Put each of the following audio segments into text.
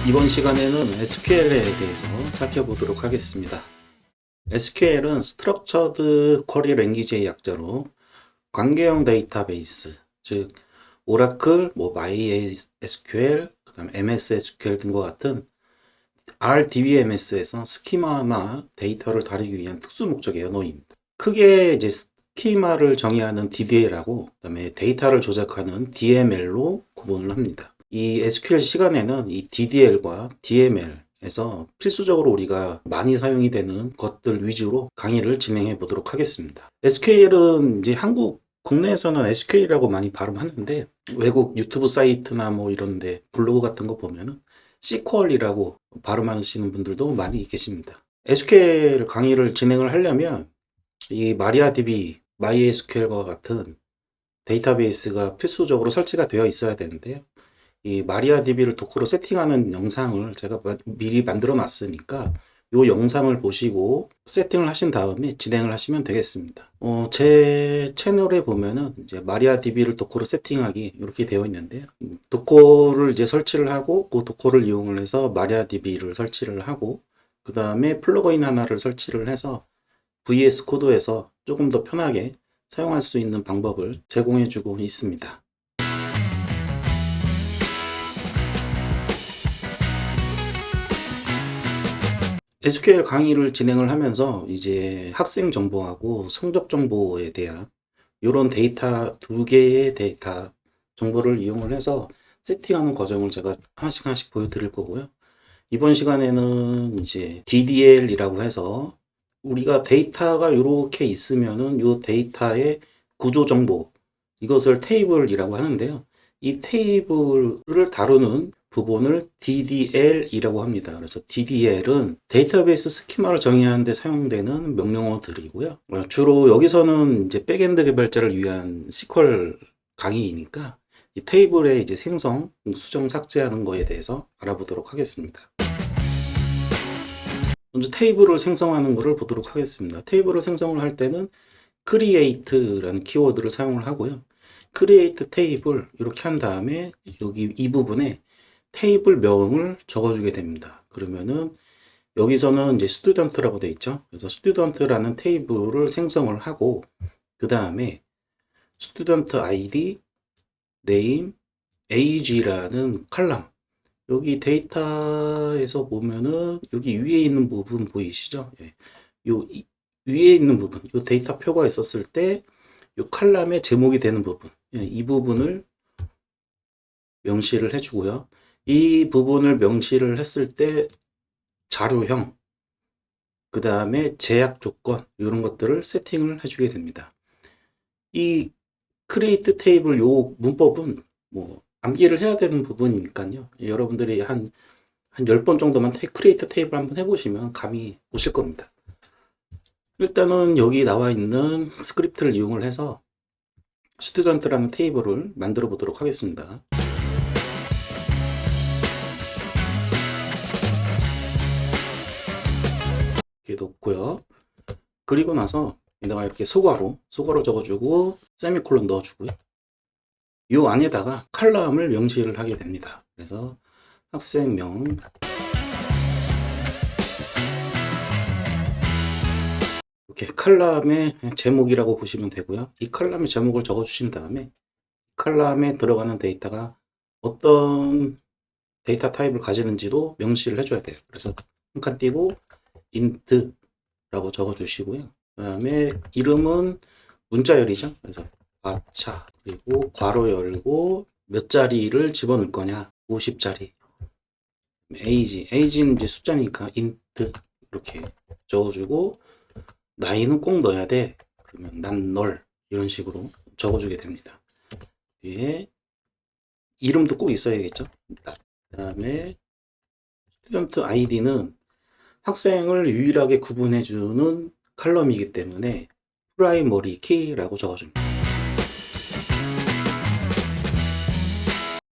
이번 시간에는 SQL에 대해서 살펴보도록 하겠습니다. SQL은 Structured Query Language의 약자로 관계형 데이터베이스, 즉 오라클, MySQL, 그다음 MS SQL 등과 같은 RDBMS에서 스키마나 데이터를 다루기 위한 특수 목적의 언어입니다. 크게 이제 스키마를 정의하는 DDL하고 그다음에 데이터를 조작하는 DML로 구분을 합니다. 이 SQL 시간에는 이 DDL과 DML에서 필수적으로 우리가 많이 사용이 되는 것들 위주로 강의를 진행해 보도록 하겠습니다. SQL은 이제 국내에서는 SQL이라고 많이 발음하는데 외국 유튜브 사이트나 뭐 이런데 블로그 같은 거 보면은 SQL이라고 발음하시는 분들도 많이 계십니다. SQL 강의를 진행을 하려면 이 마리아DB, MySQL과 같은 데이터베이스가 필수적으로 설치가 되어 있어야 되는데요. 이 마리아DB를 도커로 세팅하는 영상을 제가 미리 만들어 놨으니까 이 영상을 보시고 세팅을 하신 다음에 진행을 하시면 되겠습니다. 제 채널에 보면은 이제 마리아DB를 도커로 세팅하기 이렇게 되어 있는데요. 도커를 이제 설치를 하고 그 도커를 이용을 해서 마리아DB를 설치를 하고 그 다음에 플러그인 하나를 설치를 해서 VS 코드에서 조금 더 편하게 사용할 수 있는 방법을 제공해 주고 있습니다. SQL 강의를 진행을 하면서 이제 학생 정보하고 성적 정보에 대한 이런 데이터 두 개의 데이터 정보를 이용을 해서 세팅하는 과정을 제가 하나씩 하나씩 보여드릴 거고요. 이번 시간에는 이제 DDL이라고 해서 우리가 데이터가 이렇게 있으면은 이 데이터의 구조 정보, 이것을 테이블이라고 하는데요. 이 테이블을 다루는 부분을 DDL이라고 합니다. 그래서 DDL은 데이터베이스 스키마를 정의하는 데 사용되는 명령어들이고요. 주로 여기서는 이제 백엔드 개발자를 위한 SQL 강의이니까 이 테이블의 이제 생성, 수정, 삭제하는 거에 대해서 알아보도록 하겠습니다. 먼저 테이블을 생성하는 것을 보도록 하겠습니다. 테이블을 생성을 할 때는 create라는 키워드를 사용을 하고요. create 테이블 이렇게 한 다음에 여기 이 부분에 테이블 명을 적어주게 됩니다. 그러면은 여기서는 이제 student라고 되어 있죠. 그래서 student라는 테이블을 생성을 하고 그 다음에 student ID, name, age라는 컬럼, 여기 데이터에서 보면은 여기 위에 있는 부분 보이시죠? 예. 요 위에 있는 부분, 요 데이터 표가 있었을 때 요 칼럼의 제목이 되는 부분, 예, 이 부분을 명시를 해주고요. 이 부분을 명시를 했을 때 자료형, 그 다음에 제약 조건 이런 것들을 세팅을 해주게 됩니다. 이 create 테이블 요 문법은 뭐 암기를 해야 되는 부분이니까요. 여러분들이 한 10번 정도만 create 테이블 한번 해보시면 감이 오실 겁니다. 일단은 여기 나와 있는 스크립트를 이용을 해서 student라는 테이블을 만들어 보도록 하겠습니다. 이렇게 놓고요. 그리고 나서 내가 이렇게 소괄호 적어주고 세미콜론 넣어주고요. 이 안에다가 칼럼을 명시를 하게 됩니다. 그래서 학생명, 이렇게 칼럼의 제목이라고 보시면 되고요. 이 칼럼의 제목을 적어주신 다음에 칼럼에 들어가는 데이터가 어떤 데이터 타입을 가지는지도 명시를 해줘야 돼요. 그래서 한 칸 띄고 int라고 적어주시고요. 그 다음에 이름은 문자열이죠. 그래서 아차, 그리고 괄호 열고 몇 자리를 집어넣을 거냐, 50자리. age는 이제 숫자니까 int 이렇게 적어주고 나이는 꼭 넣어야 돼. 그러면 난 널 이런 식으로 적어주게 됩니다. 뒤에 이름도 꼭 있어야겠죠. 그 다음에 스튜던트 아이디는 학생을 유일하게 구분해주는 칼럼이기 때문에 프라이머리 키라고 적어줍니다.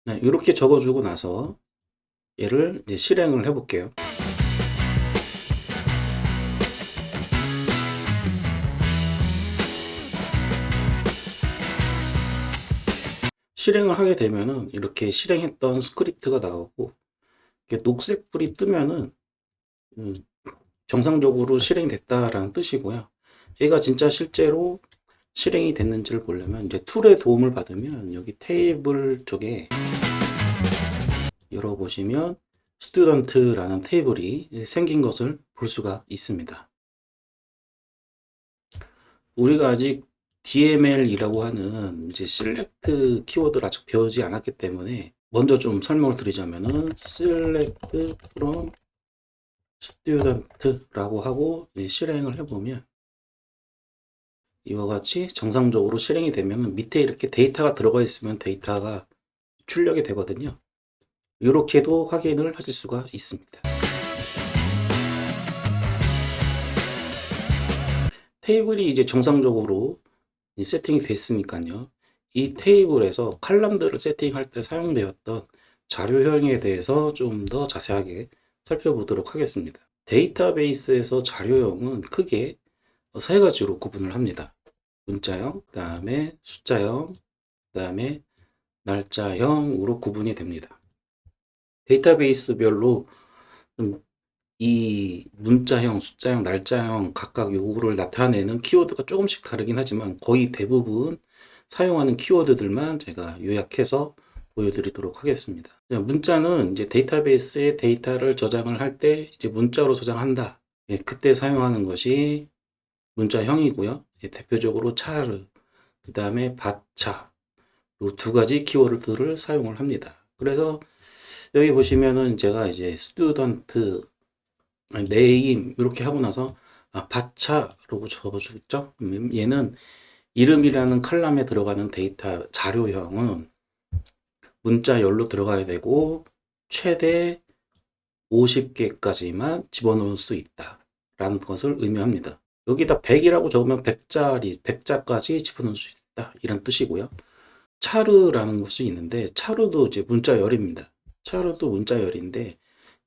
네, 이렇게 적어주고 나서 얘를 이제 실행을 해볼게요. 실행을 하게 되면은 이렇게 실행했던 스크립트가 나오고 이렇게 녹색 불이 뜨면은 정상적으로 실행이 됐다라는 뜻이고요. 얘가 진짜 실제로 실행이 됐는지를 보려면 이제 툴의 도움을 받으면 여기 테이블 쪽에 열어보시면 스튜던트라는 테이블이 생긴 것을 볼 수가 있습니다. 우리가 아직 DML이라고 하는 이제 select 키워드를 아직 배우지 않았기 때문에 먼저 좀 설명을 드리자면은 select from student라고 하고 실행을 해보면 이와 같이 정상적으로 실행이 되면 밑에 이렇게 데이터가 들어가 있으면 데이터가 출력이 되거든요. 이렇게도 확인을 하실 수가 있습니다. 테이블이 이제 정상적으로 세팅이 됐으니까요. 이 테이블에서 칼럼들을 세팅할 때 사용되었던 자료형에 대해서 좀 더 자세하게 살펴보도록 하겠습니다. 데이터베이스에서 자료형은 크게 세 가지로 구분을 합니다. 문자형, 그 다음에 숫자형, 그 다음에 날짜형으로 구분이 됩니다. 데이터베이스별로 이 문자형, 숫자형, 날짜형 각각 요거를 나타내는 키워드가 조금씩 다르긴 하지만 거의 대부분 사용하는 키워드들만 제가 요약해서 보여드리도록 하겠습니다. 문자는 이제 데이터베이스에 데이터를 저장을 할 때 이제 문자로 저장한다. 예, 그때 사용하는 것이 문자형이고요. 예, 대표적으로 차르, 그 다음에 바차, 요 두 가지 키워드들을 사용을 합니다. 그래서 여기 보시면은 제가 이제 스튜던트 네임 이렇게 하고 나서 바차라고 적어주겠죠. 얘는 이름이라는 칼럼에 들어가는 데이터 자료형은 문자열로 들어가야 되고 최대 50개까지만 집어넣을 수 있다라는 것을 의미합니다. 여기다 100이라고 적으면 100자까지 집어넣을 수 있다 이런 뜻이고요. 차르라는 것이 있는데 차르도 이제 문자열입니다. 차르도 문자열인데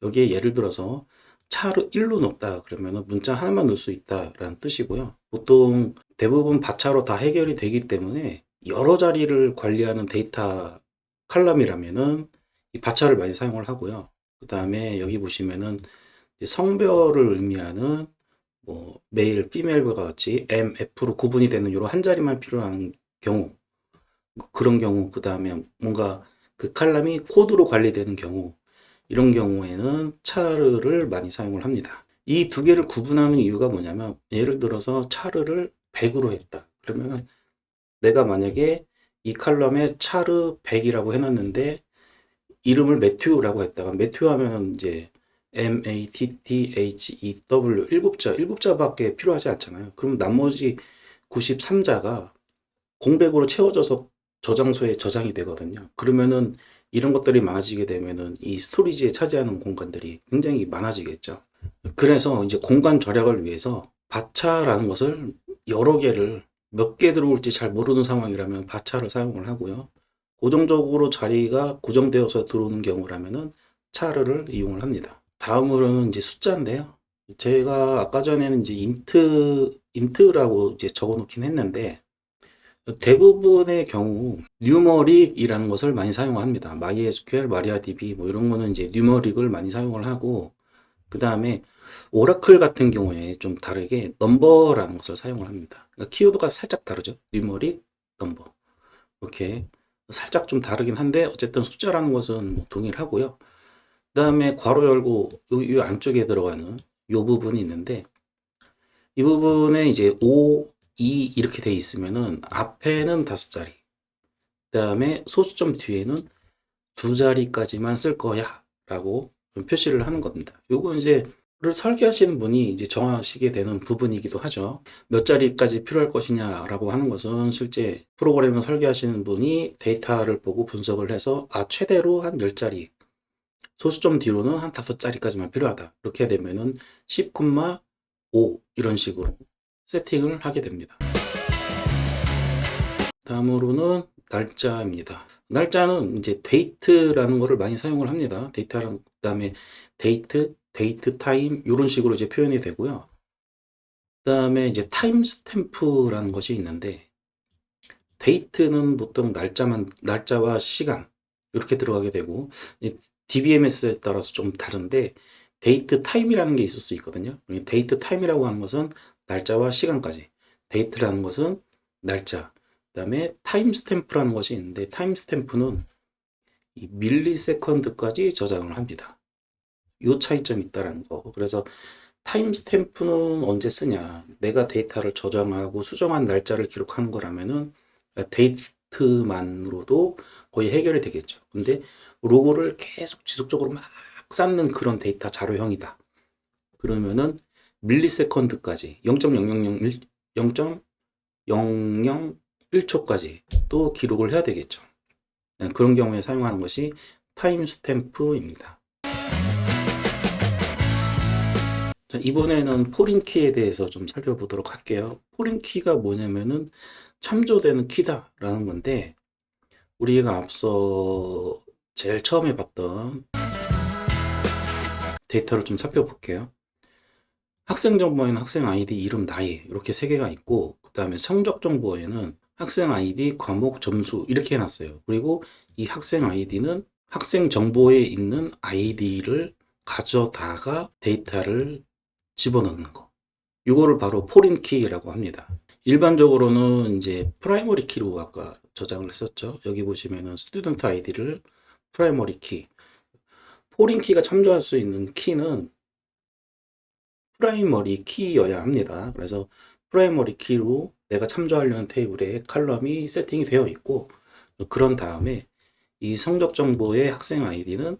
여기에 예를 들어서 차르 1로 넣었다 그러면 문자 하나만 넣을 수 있다라는 뜻이고요. 보통 대부분 바차로 다 해결이 되기 때문에 여러 자리를 관리하는 데이터 칼럼이라면은 이 바차를 많이 사용을 하고요. 그 다음에 여기 보시면은 성별을 의미하는 뭐 메일, 피메일과 같이 M, F로 구분이 되는 이런 한 자리만 필요한 경우, 그런 경우, 그 다음에 뭔가 그 칼럼이 코드로 관리되는 경우, 이런 경우에는 차르를 많이 사용을 합니다. 이 두 개를 구분하는 이유가 뭐냐면 예를 들어서 차르를 100으로 했다. 그러면 내가 만약에 이 칼럼에 차르 100이라고 해놨는데 이름을 매튜라고 했다가 매튜 하면 이제 MATTHEW 일곱 자밖에 필요하지 않잖아요. 그럼 나머지 93자가 공백으로 채워져서 저장소에 저장이 되거든요. 그러면은 이런 것들이 많아지게 되면은 이 스토리지에 차지하는 공간들이 굉장히 많아지겠죠. 그래서 이제 공간 절약을 위해서 바차라는 것을 여러 개를 몇 개 들어올지 잘 모르는 상황이라면 바차를 사용을 하고요. 고정적으로 자리가 고정되어서 들어오는 경우라면은 차르를 이용을 합니다. 다음으로는 이제 숫자인데요. 제가 아까 전에는 이제 인트라고 이제 적어 놓긴 했는데 대부분의 경우 뉴머릭이라는 것을 많이 사용합니다. MySQL, MariaDB 뭐 이런 거는 이제 뉴머릭을 많이 사용을 하고 그 다음에 오라클 같은 경우에 좀 다르게 넘버라는 것을 사용을 합니다. 그러니까 키워드가 살짝 다르죠. 뉴머릭, 넘버 이렇게 살짝 좀 다르긴 한데 어쨌든 숫자라는 것은 뭐 동일하고요. 그 다음에 괄호 열고 이 안쪽에 들어가는 이 부분이 있는데 이 부분에 이제 5, 2 이렇게 돼 있으면은 앞에는 5자리 그 다음에 소수점 뒤에는 2자리까지만 쓸 거야 라고 표시를 하는 겁니다. 요거 이제 를 설계하시는 분이 이제 정하시게 되는 부분이기도 하죠. 몇 자리까지 필요할 것이냐라고 하는 것은 실제 프로그램을 설계하시는 분이 데이터를 보고 분석을 해서 최대로 한 10자리, 소수점 뒤로는 한 5자리까지만 필요하다. 이렇게 되면은 10,5 이런 식으로 세팅을 하게 됩니다. 다음으로는 날짜입니다. 날짜는 이제 date라는 거를 많이 사용을 합니다. 데이터랑 그다음에 date 타임 이런 식으로 이제 표현이 되고요. 그다음에 이제 타임 스탬프라는 것이 있는데 date는 보통 날짜와 시간 이렇게 들어가게 되고 DBMS에 따라서 좀 다른데 데이트 타임이라는 게 있을 수 있거든요. 데이트 타임이라고 하는 것은 날짜와 시간까지, 데이트라는 것은 날짜, 그다음에 타임 스탬프라는 것이 있는데 타임 스탬프는 이 밀리세컨드까지 저장을 합니다. 요 차이점이 있다라는 거. 그래서 타임 스탬프는 언제 쓰냐? 내가 데이터를 저장하고 수정한 날짜를 기록하는 거라면은 데이트만으로도 거의 해결이 되겠죠. 근데 로그를 계속 지속적으로 막 쌓는 그런 데이터 자료형이다. 그러면은 밀리세컨드까지 0.0001 0.001초까지 또 기록을 해야 되겠죠. 그런 경우에 사용하는 것이 타임 스탬프입니다. 자, 이번에는 포린키에 대해서 좀 살펴보도록 할게요. 포린키가 뭐냐면은 참조되는 키다라는 건데, 우리가 앞서 제일 처음에 봤던 데이터를 좀 살펴볼게요. 학생 정보에는 학생 아이디, 이름, 나이 이렇게 세 개가 있고, 그 다음에 성적 정보에는 학생 아이디, 과목, 점수 이렇게 해놨어요. 그리고 이 학생 아이디는 학생 정보에 있는 아이디를 가져다가 데이터를 집어넣는 거. 이거를 바로 포린 키라고 합니다. 일반적으로는 이제 프라이머리 키로 아까 저장을 했었죠. 여기 보시면은 스튜던트 아이디를 프라이머리 키. 포린 키가 참조할 수 있는 키는 프라이머리 키여야 합니다. 그래서 프라이머리 키로 내가 참조하려는 테이블에 칼럼이 세팅이 되어 있고, 그런 다음에 이 성적 정보의 학생 아이디는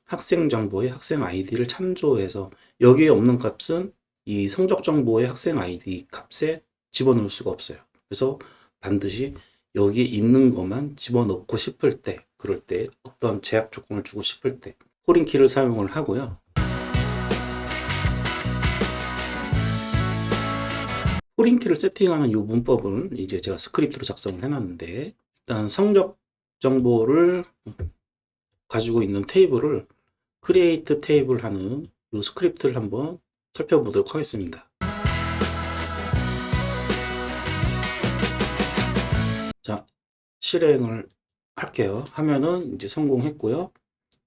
학생 정보의 학생 아이디를 참조해서 여기에 없는 값은 이 성적 정보의 학생 아이디 값에 집어넣을 수가 없어요. 그래서 반드시 여기 있는 것만 집어넣고 싶을 때, 그럴 때 어떤 제약 조건을 주고 싶을 때 포린 키를 사용을 하고요. 포린 키를 세팅하는 이 문법을 이제 제가 스크립트로 작성을 해놨는데, 일단 성적 정보를 가지고 있는 테이블을 크리에이트 테이블 하는 이 스크립트를 한번 살펴보도록 하겠습니다. 자, 실행을 할게요. 하면은 이제 성공했고요.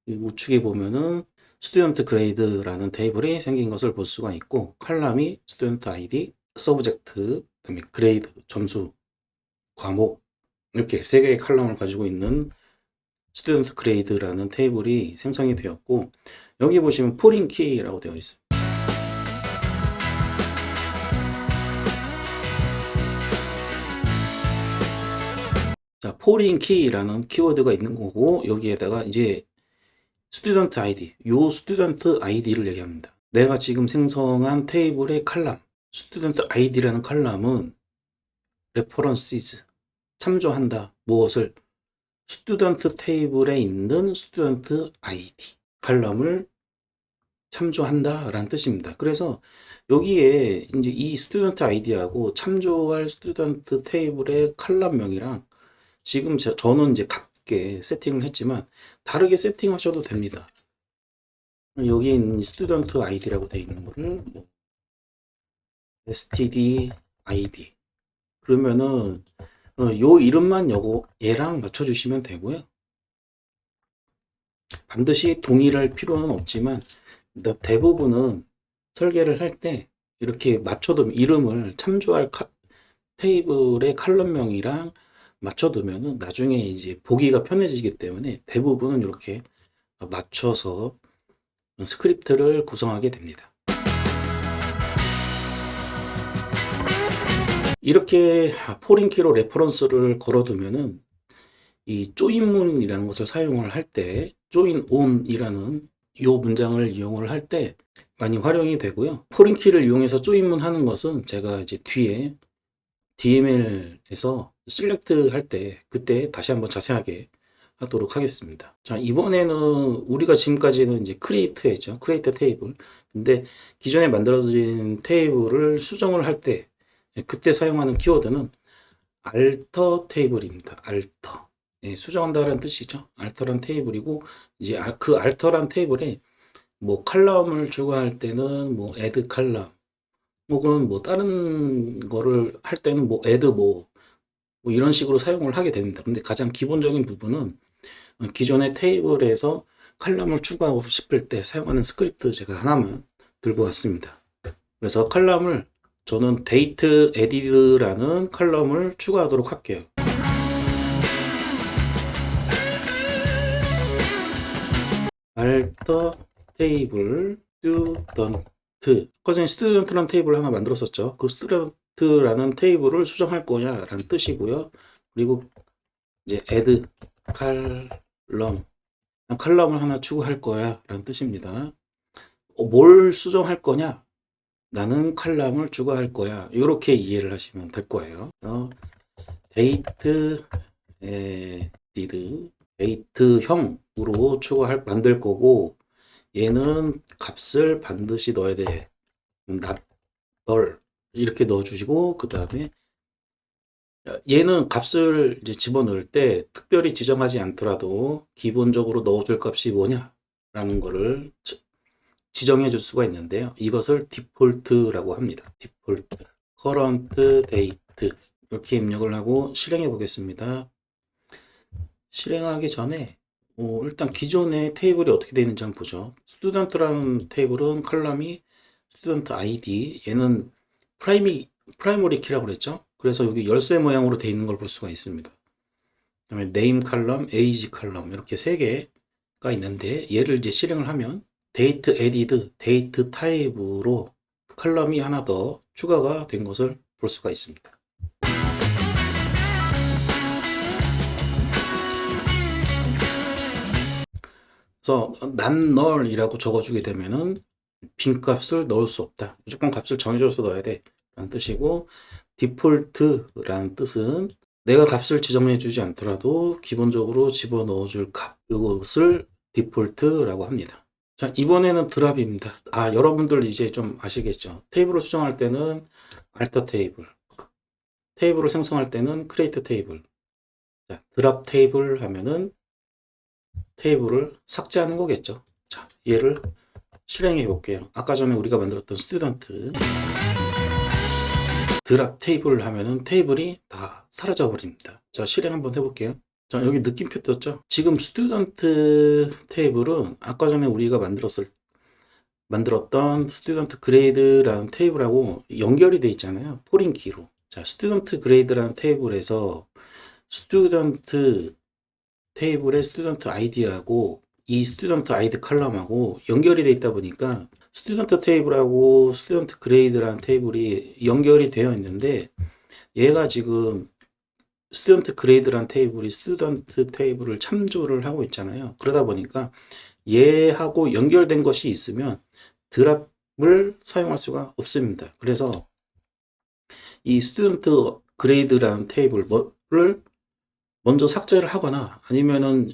이 우측에 보면은 스튜던트 그레이드라는 테이블이 생긴 것을 볼 수가 있고, 칼럼이 스튜던트 아이디, 서브젝트, 그다음에 그레이드, 점수, 과목 이렇게 세 개의 칼럼을 가지고 있는 스튜던트 그레이드라는 테이블이 생성이 되었고, 여기 보시면 포린 키라고 되어 있어요. 자, 포린 키라는 키워드가 있는 거고, 여기에다가 이제 스튜던트 아이디, 요 스튜던트 아이디를 얘기합니다. 내가 지금 생성한 테이블의 칼럼, 스튜던트 아이디라는 칼럼은 레퍼런시즈, 참조한다. 무엇을? 스튜던트 테이블에 있는 스튜던트 아이디 칼럼을 참조한다 라는 뜻입니다. 그래서 여기에 이제 이 스튜던트 아이디하고 참조할 스튜던트 테이블의 칼럼명이랑 지금 저는 이제 같게 세팅을 했지만 다르게 세팅하셔도 됩니다. 여기 있는 스튜던트 아이디라고 되어 있는 거를 std id 그러면은 요 이름만 얘랑 맞춰주시면 되고요. 반드시 동일할 필요는 없지만 대부분은 설계를 할 때 이렇게 맞춰두면 이름을 참조할 테이블의 칼럼명이랑 맞춰두면 나중에 이제 보기가 편해지기 때문에 대부분은 이렇게 맞춰서 스크립트를 구성하게 됩니다. 이렇게 포린키로 레퍼런스를 걸어두면은 이 조인문이라는 것을 사용을 할 때 조인 온이라는 이 문장을 이용을 할 때 많이 활용이 되고요. 포린키를 이용해서 조인문 하는 것은 제가 이제 뒤에 DML에서 셀렉트 할 때 그때 다시 한번 자세하게 하도록 하겠습니다. 자, 이번에는 우리가 지금까지는 이제 크리에이트 했죠. 크리에이트 테이블. 근데 기존에 만들어진 테이블을 수정을 할 때 그때 사용하는 키워드는 alter 테이블입니다. alter. 네, 수정한다라는 뜻이죠. alter란 테이블이고 이제 그 alter란 테이블에 뭐 칼럼을 추가할 때는 뭐 add 칼럼 혹은 뭐 다른 거를 할 때는 뭐 add 뭐 이런 식으로 사용을 하게 됩니다. 근데 가장 기본적인 부분은 기존의 테이블에서 칼럼을 추가하고 싶을 때 사용하는 스크립트 제가 하나만 들고 왔습니다. 그래서 칼럼을 저는 데이트 에디드라는 칼럼을 추가하도록 할게요. 알터 테이블 스튜던트, 아까 전에 스튜던트라는 테이블을 하나 만들었었죠. 그 스튜던트라는 테이블을 수정할 거냐라는 뜻이고요. 그리고 이제 add 칼럼을 하나 추가할 거야 라는 뜻입니다. 뭘 수정할 거냐? 나는 칼럼을 추가할 거야. 이렇게 이해를 하시면 될 거예요. 데이트 데이트형으로 만들 거고, 얘는 값을 반드시 넣어야 돼. 널 이렇게 넣어주시고, 그 다음에 얘는 값을 이제 집어넣을 때 특별히 지정하지 않더라도 기본적으로 넣어줄 값이 뭐냐라는 거를 지정해 줄 수가 있는데요. 이것을 디폴트라고 합니다. 디폴트, current date 이렇게 입력을 하고 실행해 보겠습니다. 실행하기 전에 일단 기존의 테이블이 어떻게 되어 있는지 한번 보죠. 스튜던트라는 테이블은 컬럼이 스튜던트 ID, 얘는 프라이머리 키라고 그랬죠. 그래서 여기 열쇠 모양으로 되어 있는 걸 볼 수가 있습니다. 그다음에 네임 칼럼, 에이지 칼럼 이렇게 세 개가 있는데, 얘를 이제 실행을 하면 데이트 에디드, 데이트 타입으로 칼럼이 하나 더 추가가 된 것을 볼 수가 있습니다. 그래서 난 널이라고 적어주게 되면은 빈 값을 넣을 수 없다. 무조건 값을 정해줘서 넣어야 돼 라는 뜻이고, 디폴트라는 뜻은 내가 값을 지정해 주지 않더라도 기본적으로 집어넣어 줄 값, 이것을 디폴트라고 합니다. 자, 이번에는 드랍입니다. 여러분들 이제 좀 아시겠죠? 테이블을 수정할 때는 알터 테이블을 생성할 때는 크리에이트 테이블. 자, 드랍 테이블 하면은 테이블을 삭제하는 거겠죠. 자, 얘를 실행해 볼게요. 아까 전에 우리가 만들었던 스튜던트 드랍 테이블 하면은 테이블이 다 사라져 버립니다. 자, 실행 한번 해볼게요. 자, 여기 느낌표 떴죠? 지금 스튜던트 테이블은 아까 전에 우리가 만들었던 스튜던트 그레이드라는 테이블하고 연결이 돼 있잖아요. 포린 키로. 자, 스튜던트 그레이드라는 테이블에서 스튜던트 테이블의 스튜던트 아이디하고 이 스튜던트 아이디 칼럼하고 연결이 돼 있다 보니까 스튜던트 테이블하고 스튜던트 그레이드라는 테이블이 연결이 되어 있는데, 얘가 지금 스튜던트 그레이드라는 테이블이 스튜던트 테이블을 참조를 하고 있잖아요. 그러다 보니까 얘하고 연결된 것이 있으면 드랍을 사용할 수가 없습니다. 그래서 이 스튜던트 그레이드라는 테이블을 먼저 삭제를 하거나 아니면은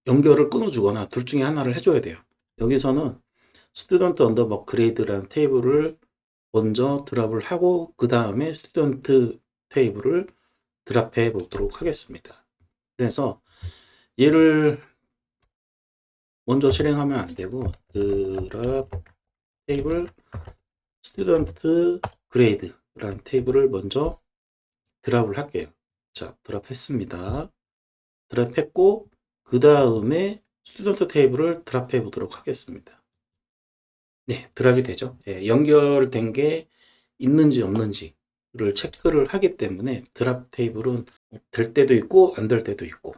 연결을 끊어주거나 둘 중에 하나를 해줘야 돼요. 여기서는 스튜던트 언더버 그레이드라는 테이블을 먼저 드랍을 하고 그 다음에 스튜던트 테이블을 드랍해 보도록 하겠습니다. 그래서 얘를 먼저 실행하면 안 되고 드랍 테이블 스튜던트 그레이드라는 테이블을 먼저 드랍을 할게요. 자, 드랍했습니다. 드랍했고 그 다음에 스튜던트 테이블을 드랍해 보도록 하겠습니다. 네, 드랍이 되죠. 예, 연결된 게 있는지 없는지를 체크를 하기 때문에 드랍 테이블은 될 때도 있고 안 될 때도 있고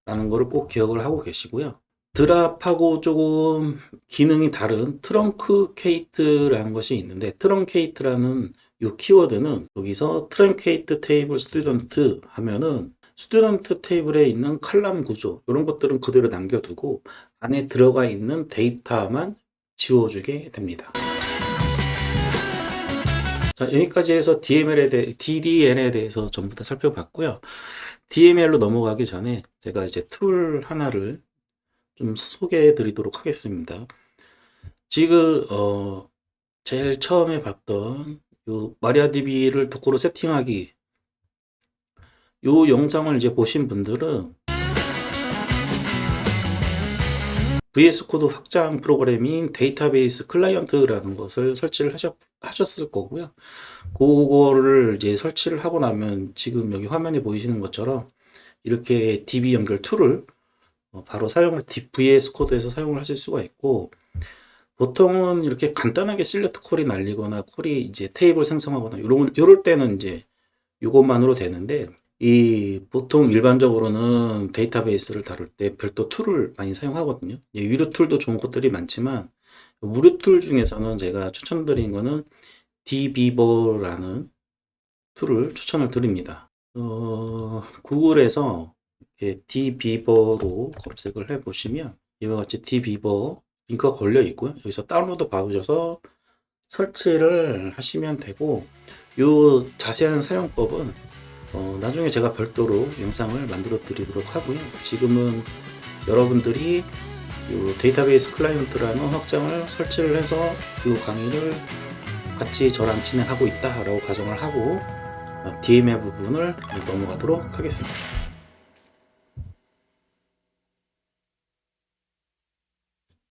라는 거를 꼭 기억을 하고 계시고요. 드랍하고 조금 기능이 다른 트렁크케이트라는 것이 있는데, 트렁케이트라는 이 키워드는 여기서 트렁케이트 테이블 스튜던트 하면은 스튜던트 테이블에 있는 칼럼 구조 이런 것들은 그대로 남겨두고 안에 들어가 있는 데이터만 지워주게 됩니다. 자, 여기까지 해서 DDL에 대해서 전부 다 살펴봤고요. DML로 넘어가기 전에 제가 이제 툴 하나를 좀 소개해 드리도록 하겠습니다. 지금 제일 처음에 봤던 요 마리아DB를 도커로 세팅하기, 요 영상을 이제 보신 분들은 VS 코드 확장 프로그램인 데이터베이스 클라이언트라는 것을 설치를 하셨을 거고요. 그거를 이제 설치를 하고 나면 지금 여기 화면에 보이시는 것처럼 이렇게 DB 연결 툴을 바로 사용을 VS 코드에서 사용을 하실 수가 있고, 보통은 이렇게 간단하게 실렉트 콜이 날리거나 콜이 이제 테이블 생성하거나 요럴 때는 이제 이것만으로 되는데, 이 보통 일반적으로는 데이터베이스를 다룰 때 별도 툴을 많이 사용하거든요. 유료 툴도 좋은 것들이 많지만 무료 툴 중에서는 제가 추천드린 거는 dbeaver라는 툴을 추천을 드립니다. 구글에서 이렇게 dbeaver로 검색을 해 보시면 이와 같이 dbeaver 링크가 걸려 있고요. 여기서 다운로드 받으셔서 설치를 하시면 되고, 요 자세한 사용법은 나중에 제가 별도로 영상을 만들어 드리도록 하고요. 지금은 여러분들이 요 데이터베이스 클라이언트라는 확장을 설치를 해서 이 강의를 같이 저랑 진행하고 있다라고 가정을 하고 DM의 부분을 넘어가도록 하겠습니다.